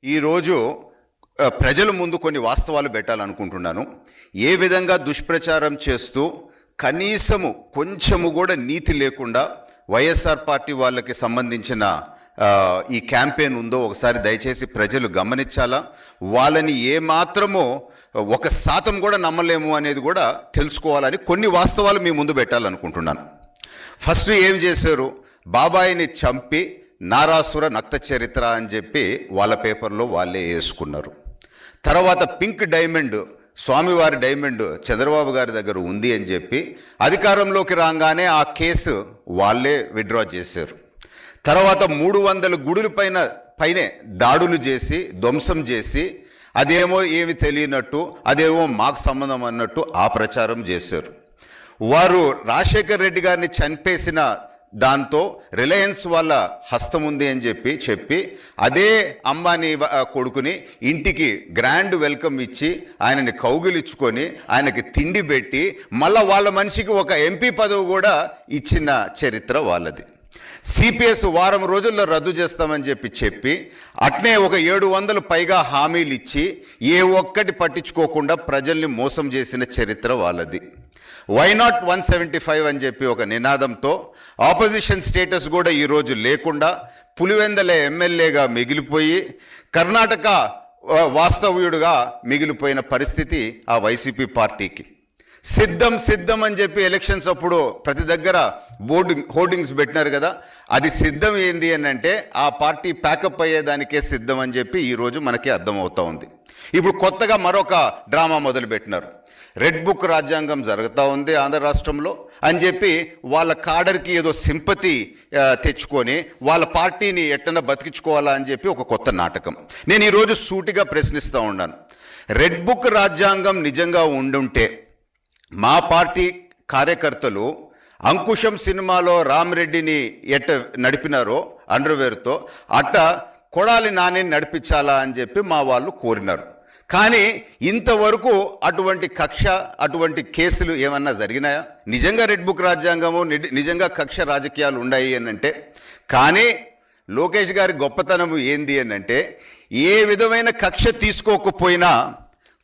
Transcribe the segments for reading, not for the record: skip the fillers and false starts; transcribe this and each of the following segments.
ఈరోజు ప్రజల ముందు కొన్ని వాస్తవాలు పెట్టాలనుకుంటున్నాను. ఏ విధంగా దుష్ప్రచారం చేస్తూ కనీసము కొంచెము కూడా నీతి లేకుండా వైఎస్ఆర్ పార్టీ వాళ్ళకి సంబంధించిన ఈ క్యాంపెయిన్ ఉందో ఒకసారి దయచేసి ప్రజలు గమనించాలా. వాళ్ళని ఏమాత్రమో 1% కూడా నమ్మలేము అనేది కూడా తెలుసుకోవాలని కొన్ని వాస్తవాలు మీ ముందు పెట్టాలనుకుంటున్నాను. ఫస్ట్ ఏం చేశారు? బాబాయిని చంపి నారాసుర నక్త చరిత్ర అని చెప్పి వాళ్ళ పేపర్లో వాళ్ళే వేసుకున్నారు. తర్వాత పింక్ డైమండ్, స్వామివారి డైమండ్ చంద్రబాబు గారి దగ్గర ఉంది అని చెప్పి అధికారంలోకి రాగానే ఆ కేసు వాళ్ళే విత్డ్రా చేశారు. తర్వాత 300 గుడుల పైనే దాడులు చేసి ధ్వంసం చేసి అదేమో ఏమి తెలియనట్టు, అదేమో మాకు సంబంధం అన్నట్టు ఆ ప్రచారం చేశారు. వారు రాజశేఖర్ రెడ్డి గారిని చంపేసిన దాంతో రిలయన్స్ వాళ్ళ హస్తం ఉంది అని చెప్పి అదే అంబానీ కొడుకుని ఇంటికి గ్రాండ్ వెల్కమ్ ఇచ్చి ఆయనని కౌగిలించుకొని ఆయనకి తిండి పెట్టి మళ్ళా వాళ్ళ మనిషికి ఒక ఎంపీ పదవి కూడా ఇచ్చిన చరిత్ర వాళ్ళది. సిపిఎస్ వారం రోజుల్లో రద్దు చేస్తామని చెప్పి అట్నే ఒక 700 పైగా హామీలు ఇచ్చి ఏ ఒక్కటి పట్టించుకోకుండా ప్రజల్ని మోసం చేసిన చరిత్ర వాళ్ళది. వై నాట్ 175 అని చెప్పి ఒక నినాదంతో ఆపోజిషన్ స్టేటస్ కూడా ఈరోజు లేకుండా పులివెందల ఎమ్మెల్యేగా మిగిలిపోయి కర్ణాటక వాస్తవ్యుడుగా మిగిలిపోయిన పరిస్థితి ఆ వైసీపీ పార్టీకి. సిద్ధం అని చెప్పి ఎలక్షన్స్ అప్పుడు ప్రతి దగ్గర హోర్డింగ్స్ పెట్టినారు కదా, అది సిద్ధం ఏంది అని అంటే ఆ పార్టీ ప్యాకప్ అయ్యేదానికే సిద్ధం అని చెప్పి ఈరోజు మనకి అర్థమవుతూ ఉంది. ఇప్పుడు కొత్తగా మరొక డ్రామా మొదలుపెట్టినారు. రెడ్ బుక్ రాజ్యాంగం జరుగుతూ ఉంది ఆంధ్ర రాష్ట్రంలో అని చెప్పి వాళ్ళ కాడర్కి ఏదో సింపతి తెచ్చుకొని వాళ్ళ పార్టీని ఎట్టన బతికించుకోవాలా అని చెప్పి ఒక కొత్త నాటకం. నేను ఈరోజు సూటిగా ప్రశ్నిస్తూ ఉన్నాను. రెడ్ బుక్ రాజ్యాంగం నిజంగా ఉండుంటే మా పార్టీ కార్యకర్తలు అంకుశం సినిమాలో రామరెడ్డిని ఎట్ట నడిపినారో అండర్వేర్తో అట్ట కొడాలి నాని నడిపించాలా అని చెప్పి మా వాళ్ళు కోరినారు. కానీ ఇంతవరకు అటువంటి కక్ష, అటువంటి కేసులు ఏమన్నా జరిగినాయా? నిజంగా రెడ్ బుక్ రాజ్యాంగము, నిజంగా కక్ష రాజకీయాలు ఉన్నాయి అని అంటే, కానీ లోకేష్ గారి గొప్పతనం ఏంది అని అంటే ఏ విధమైన కక్ష తీసుకోకపోయినా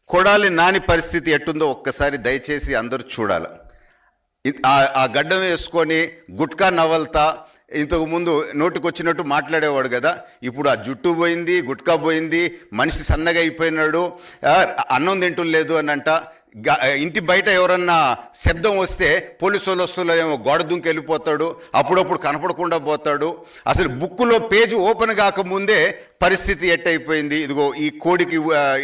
కొడాలి నాని పరిస్థితి ఎట్టుందో ఒక్కసారి దయచేసి అందరూ చూడాలి. ఆ గడ్డం వేసుకొని గుట్కా నవల్తా ఇంతకుముందు నోటికొచ్చినట్టు మాట్లాడేవాడు కదా, ఇప్పుడు ఆ జుట్టు పోయింది, గుట్కా పోయింది, మనిషి సన్నగా అయిపోయినాడు, అన్నం తింటలేదు అని అంట. ఇంటి బయట ఎవరన్నా శబ్దం వస్తే పోలీసు వాళ్ళు వస్తున్నారేమో గోడ దుంకి వెళ్ళిపోతాడు, అప్పుడప్పుడు కనపడకుండా పోతాడు. అసలు బుక్కులో పేజ్ ఓపెన్ కాకముందే పరిస్థితి ఎట్టయిపోయింది, ఇదిగో ఈ కోడికి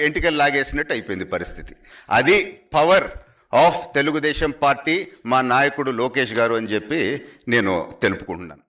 ఎంటికలు లాగేసినట్టు అయిపోయింది పరిస్థితి. అది పవర్ ఆఫ్ తెలుగుదేశం పార్టీ, మా నాయకుడు లోకేష్ గారు అని చెప్పి నేను తెలుపుకుంటున్నాను.